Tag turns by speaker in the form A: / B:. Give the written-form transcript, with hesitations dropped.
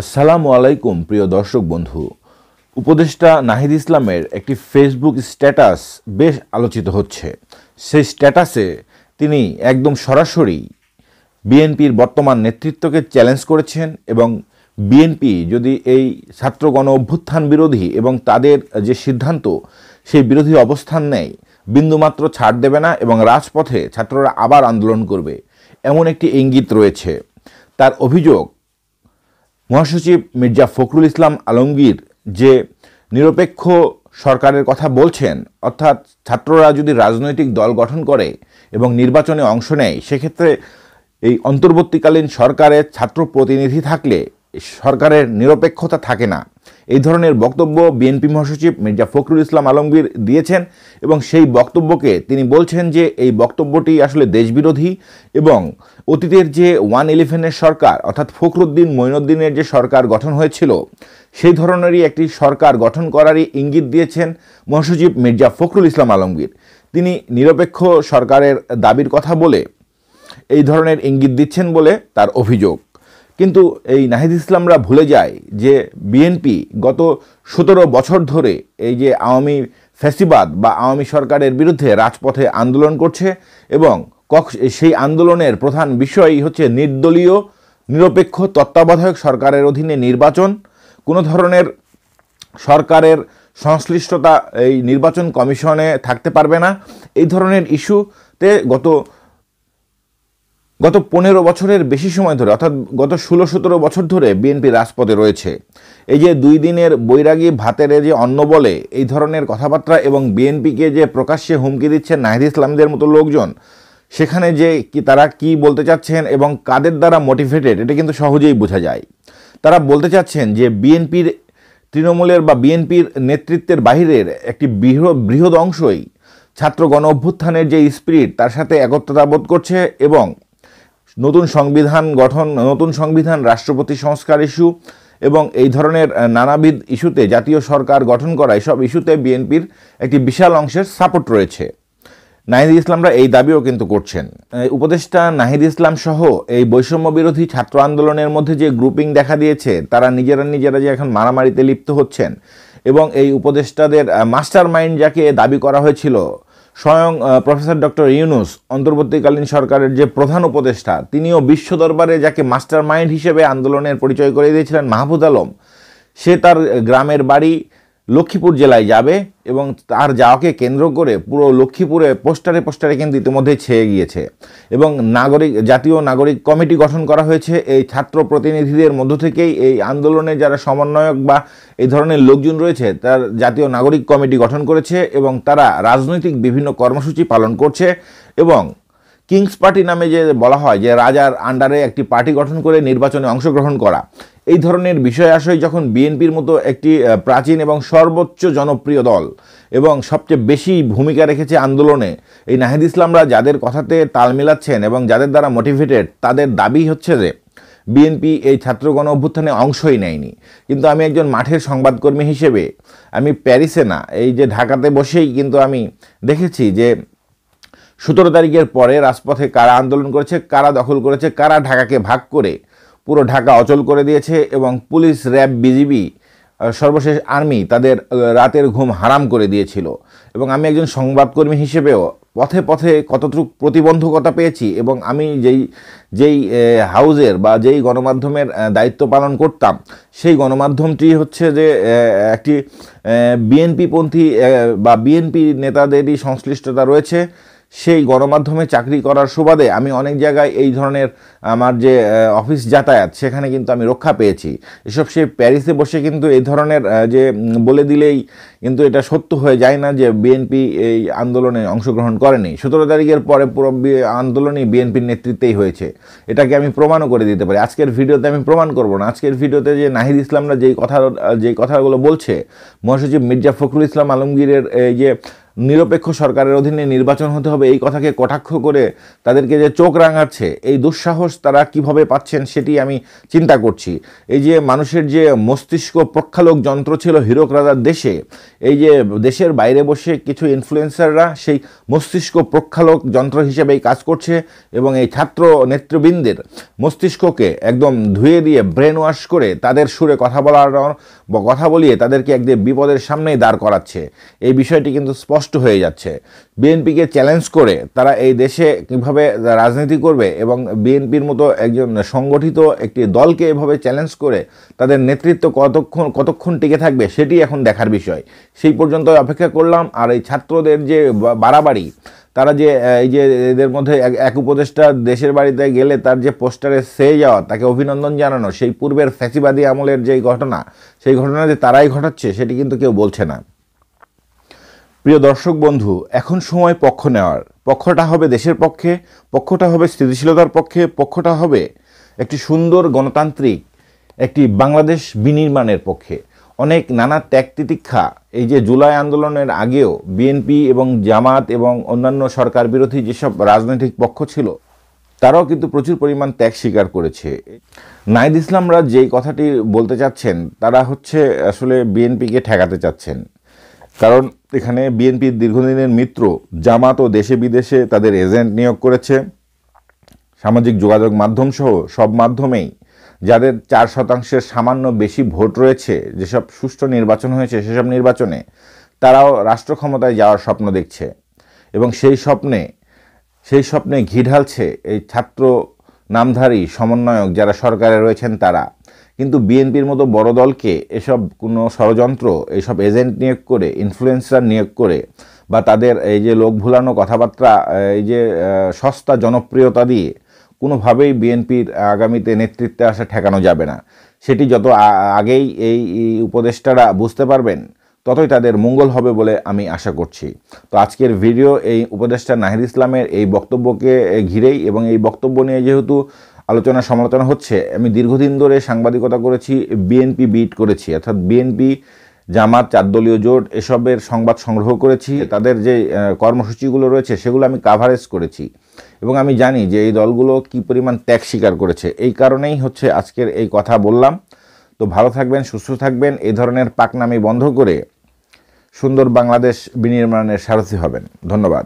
A: আসসালামু আলাইকুম প্রিয় দর্শক বন্ধু। উপদেষ্টা নাহিদ ইসলামের একটি ফেসবুক স্ট্যাটাস বেশ আলোচিত হচ্ছে। সেই স্ট্যাটাসে তিনি একদম সরাসরি বিএনপির বর্তমান নেতৃত্বকে চ্যালেঞ্জ করেছেন এবং বিএনপি যদি এই ছাত্র গণ অভ্যুত্থান বিরোধী এবং তাদের যে সিদ্ধান্ত সেই বিরোধী অবস্থান নেয়, বিন্দুমাত্র ছাড় দেবে না এবং রাজপথে ছাত্ররা আবার আন্দোলন করবে, এমন একটি ইঙ্গিত রয়েছে। তার অভিযোগ, মহাসচিব মির্জা ফখরুল ইসলাম আলমগীর যে নিরপেক্ষ সরকারের কথা বলছেন, অর্থাৎ ছাত্ররা যদি রাজনৈতিক দল গঠন করে এবং নির্বাচনে অংশ নেয়, সেক্ষেত্রে এই অন্তর্বর্তীকালীন সরকারের ছাত্র প্রতিনিধি থাকলে সরকারের নিরপেক্ষতা থাকে না। এই ধরনের বক্তব্য বিএনপি মহাসচিব মির্জা ফখরুল ইসলাম আলমগীর দিয়েছেন এবং সেই বক্তব্যকে তিনি বলছেন যে এই বক্তব্যটি আসলে দেশবিরোধী এবং অতীতের যে 111-এর সরকার অর্থাৎ ফখরুদ্দিন মঈনুদ্দিনের যে সরকার গঠন হয়েছিল সেই ধরনেরই একটি সরকার গঠন করারই ইঙ্গিত দিয়েছেন মহাসচিব মির্জা ফখরুল ইসলাম আলমগীর। তিনি নিরপেক্ষ সরকারের দাবির কথা বলে এই ধরনের ইঙ্গিত দিচ্ছেন বলে তার অভিযোগ। কিন্তু এই নাহিদ ইসলামরা ভুলে যায় যে বিএনপি গত 17 বছর ধরে এই যে আওয়ামী ফ্যাসিবাদ বা আওয়ামী সরকারের বিরুদ্ধে রাজপথে আন্দোলন করছে এবং সেই আন্দোলনের প্রধান বিষয়ই হচ্ছে নির্দলীয় নিরপেক্ষ তত্ত্বাবধায়ক সরকারের অধীনে নির্বাচন। কোনো ধরনের সরকারের সংশ্লিষ্টতা এই নির্বাচন কমিশনে থাকতে পারবে না। এই ধরনের ইস্যুতে গত 15 বছরের বেশি সময় ধরে অর্থাৎ গত 16-17 বছর ধরে বিএনপি রাজপথে রয়েছে। এই যে 2 দিনের বৈরাগী ভাতের যে অন্ন বলে এই ধরনের কথাবার্তা এবং বিএনপিকে যে প্রকাশ্যে হুমকি দিচ্ছেন নাহিদ ইসলামদের মতো লোকজন, সেখানে যে তারা কি বলতে চাচ্ছেন এবং কাদের দ্বারা মোটিভেটেড এটা কিন্তু সহজেই বোঝা যায়। তারা বলতে চাচ্ছেন যে বিএনপির তৃণমূলের বা বিএনপির নেতৃত্বের বাহিরের একটি বৃহৎ অংশই ছাত্র গণ অভ্যুত্থানের যে স্পিরিট তার সাথে একত্রতা বোধ করছে এবং নতুন সংবিধান গঠন, নতুন সংবিধান, রাষ্ট্রপতি সংস্কার ইস্যু এবং এই ধরনের নানাবিধ ইস্যুতে জাতীয় সরকার গঠন করা, এসব ইস্যুতে বিএনপির একটি বিশাল অংশের সাপোর্ট রয়েছে। নাহিদ ইসলামরা এই দাবিও কিন্তু করছেন। উপদেষ্টা নাহিদ ইসলাম সহ এই বৈষম্য বিরোধী ছাত্র আন্দোলনের মধ্যে যে গ্রুপিং দেখা দিয়েছে, তারা নিজেরা যে এখন মারামারিতে লিপ্ত হচ্ছেন এবং এই উপদেষ্টাদের মাস্টার মাইন্ড যাকে দাবি করা হয়েছিল, স্বয়ং প্রফেসর ডক্টর ইউনূস অন্তর্বর্তীকালীন সরকারের যে প্রধান উপদেষ্টা, তিনিও বিশ্ব দরবারে যাকে মাস্টার মাইন্ড হিসেবে আন্দোলনের পরিচয় করে দিয়েছিলেন মাহফুজ আলম, সে তার গ্রামের বাড়ি লক্ষ্মীপুর জেলায় যাবে এবং তার যাওয়াকে কেন্দ্র করে পুরো লক্ষ্মীপুরে পোস্টারে কিন্তু ইতিমধ্যে ছেয়ে গিয়েছে এবং জাতীয় নাগরিক কমিটি গঠন করা হয়েছে। এই ছাত্র প্রতিনিধিদের মধ্য থেকেই এই আন্দোলনে যারা সমন্বয়ক বা এই ধরনের লোকজন রয়েছে তার জাতীয় নাগরিক কমিটি গঠন করেছে এবং তারা রাজনৈতিক বিভিন্ন কর্মসূচি পালন করছে এবং কিংস পার্টি নামে যে বলা হয় যে রাজার আন্ডারে একটি পার্টি গঠন করে নির্বাচনে অংশগ্রহণ করা, এই ধরনের বিষয় আশয় যখন বিএনপির মতো একটি প্রাচীন এবং সর্বোচ্চ জনপ্রিয় দল এবং সবচেয়ে বেশি ভূমিকা রেখেছে আন্দোলনে, এই নাহিদ ইসলামরা যাদের কথাতে তাল মিলাচ্ছেন এবং যাদের দ্বারা মোটিভেটেড, তাদের দাবি হচ্ছে যে বিএনপি এই ছাত্র গণ অভ্যুত্থানে অংশই নেয়নি। কিন্তু আমি একজন মাঠের সংবাদকর্মী হিসেবে আমি প্যারিসে না, এই যে ঢাকাতে বসেই কিন্তু আমি দেখেছি যে 17 তারিখের পরে রাজপথে কারা আন্দোলন করেছে, কারা দখল করেছে, কারা ঢাকাকে ভাগ করে পুরো ঢাকা অচল করে দিয়েছে এবং পুলিশ, র্যাব, বিজিবি, সর্বশেষ আর্মি তাদের রাতের ঘুম হারাম করে দিয়েছিল। এবং আমি একজন সংবাদকর্মী হিসেবেও পথে পথে কতটুকু প্রতিবন্ধকতা পেয়েছি এবং আমি যেই হাউজের বা যেই গণমাধ্যমের দায়িত্ব পালন করতাম, সেই গণমাধ্যমটি হচ্ছে যে একটি বিএনপিপন্থী বা বিএনপি নেতাদেরই সংশ্লিষ্টতা রয়েছে। সেই গণমাধ্যমে চাকরি করার সুবাদে আমি অনেক জায়গায় এই ধরনের আমার যে অফিস যাতায়াত সেখানে কিন্তু আমি রক্ষা পেয়েছি। এসব সে প্যারিসে বসে কিন্তু এই ধরনের যে বলে দিলেই কিন্তু এটা সত্য হয়ে যায় না যে বিএনপি এই আন্দোলনে অংশগ্রহণ করেনি। 17 তারিখের পরে পুরো আন্দোলনই বিএনপির নেতৃত্বেই হয়েছে, এটাকে আমি প্রমাণও করে দিতে পারি। আজকের ভিডিওতে আমি প্রমাণ করব না। আজকের ভিডিওতে যে নাহিদ ইসলামরা যেই কথাগুলো বলছে, মহাসচিব মির্জা ফখরুল ইসলাম আলমগীরের এই যে নিরপেক্ষ সরকারের অধীনে নির্বাচন হতে হবে, এই কথাকে কটাক্ষ করে তাদেরকে যে চোখ রাঙাচ্ছে, এই দুঃসাহস তারা কিভাবে পাচ্ছেন সেটি আমি চিন্তা করছি। এই যে মানুষের যে মস্তিষ্ক প্রক্ষালক যন্ত্র ছিল হীরক রাজার দেশে, এই যে দেশের বাইরে বসে কিছু ইনফ্লুয়েন্সাররা সেই মস্তিষ্ক প্রক্ষালক যন্ত্র হিসেবেই কাজ করছে এবং এই ছাত্র নেতৃবৃন্দের মস্তিষ্ককে একদম ধুয়ে দিয়ে ব্রেন ওয়াশ করে তাদের সুরে কথা বলিয়ে তাদেরকে একদিন বিপদের সামনেই দাঁড় করাচ্ছে। এই বিষয়টি কিন্তু স্পষ্ট হয়ে যাচ্ছে। বিএনপিকে চ্যালেঞ্জ করে তারা এই দেশে কীভাবে রাজনীতি করবে এবং বিএনপির মতো একজন সংগঠিত একটি দলকে এভাবে চ্যালেঞ্জ করে তাদের নেতৃত্ব কতক্ষণ টিকে থাকবে সেটি এখন দেখার বিষয়। সেই পর্যন্ত অপেক্ষা করলাম। আর এই ছাত্রদের যে বাড়াবাড়ি, তারা যে এই যে এদের মধ্যে এক উপদেষ্টা দেশের বাড়িতে গেলে তার যে পোস্টারে সে যাওয়া, তাকে অভিনন্দন জানানো, সেই পূর্বের ফ্যাসিবাদী আমলের যেই ঘটনা, সেই ঘটনা যে তারাই ঘটাচ্ছে সেটি কিন্তু কেউ বলছে না। প্রিয় দর্শক বন্ধু, এখন সময় পক্ষ নেওয়ার। পক্ষটা হবে দেশের পক্ষে, পক্ষটা হবে স্থিতিশীলতার পক্ষে, পক্ষটা হবে একটি সুন্দর গণতান্ত্রিক একটি বাংলাদেশ বিনির্মাণের পক্ষে। অনেক নানা ত্যাগ তিতিক্ষা এই যে জুলাই আন্দোলনের আগেও বিএনপি এবং জামাত এবং অন্যান্য সরকার বিরোধী যেসব রাজনৈতিক পক্ষ ছিল, তারাও কিন্তু প্রচুর পরিমাণ ত্যাগ স্বীকার করেছে। নাহিদ ইসলামরা যেই কথাটি বলতে চাচ্ছেন, তারা হচ্ছে আসলে বিএনপিকে ঠেকাতে চাচ্ছেন। কারণ এখানে বিএনপির দীর্ঘদিনের মিত্র জামাত ও দেশে বিদেশে তাদের এজেন্ট নিয়োগ করেছে। সামাজিক যোগাযোগ মাধ্যম সহ সব মাধ্যমেই যাদের 4% সামান্য বেশি ভোট রয়েছে, যেসব সুষ্ঠু নির্বাচন হয়েছে সেসব নির্বাচনে, তারাও রাষ্ট্র ক্ষমতায় যাওয়ার স্বপ্ন দেখছে এবং সেই স্বপ্নে ঘি ঢালছে এই ছাত্র নামধারী সমন্বয়ক যারা সরকারে রয়েছেন তারা। কিন্তু বিএনপির মতো বড় দলকে এসব কোনো ষড়যন্ত্র, এইসব এজেন্ট নিয়োগ করে, ইনফ্লুয়েন্সার নিয়োগ করে বা তাদের এই যে লোক ভুলানো কথাবার্তা, এই যে সস্তা জনপ্রিয়তা দিয়ে কোনোভাবেই বিএনপির আগামীতে নেতৃত্বে আসা ঠেকানো যাবে না। সেটি যত আগেই এই উপদেষ্টারা বুঝতে পারবেন, ততই তাদের মঙ্গল হবে বলে আমি আশা করছি। তো আজকের ভিডিও এই উপদেষ্টা নাহিদ ইসলামের এই বক্তব্যকে ঘিরেই, এবং এই বক্তব্য নিয়ে যেহেতু আলোচনা সমালোচনা হচ্ছে, আমি দীর্ঘদিন ধরে সাংবাদিকতা করেছি, বিএনপি বিট করেছি, অর্থাৎ বিএনপি জামাত 4 দলীয় জোট এসবের সংবাদ সংগ্রহ করেছি। তাদের যে কর্মসূচিগুলো রয়েছে সেগুলো আমি কাভারেজ করেছি এবং আমি জানি যে এই দলগুলো কী পরিমাণ ত্যাগ স্বীকার করেছে। এই কারণেই হচ্ছে আজকের এই কথা বললাম। তো ভালো থাকবেন, সুস্থ থাকবেন, এই ধরনের পাকনামি বন্ধ করে সুন্দর বাংলাদেশ বিনির্মাণের সারথি হবেন। ধন্যবাদ।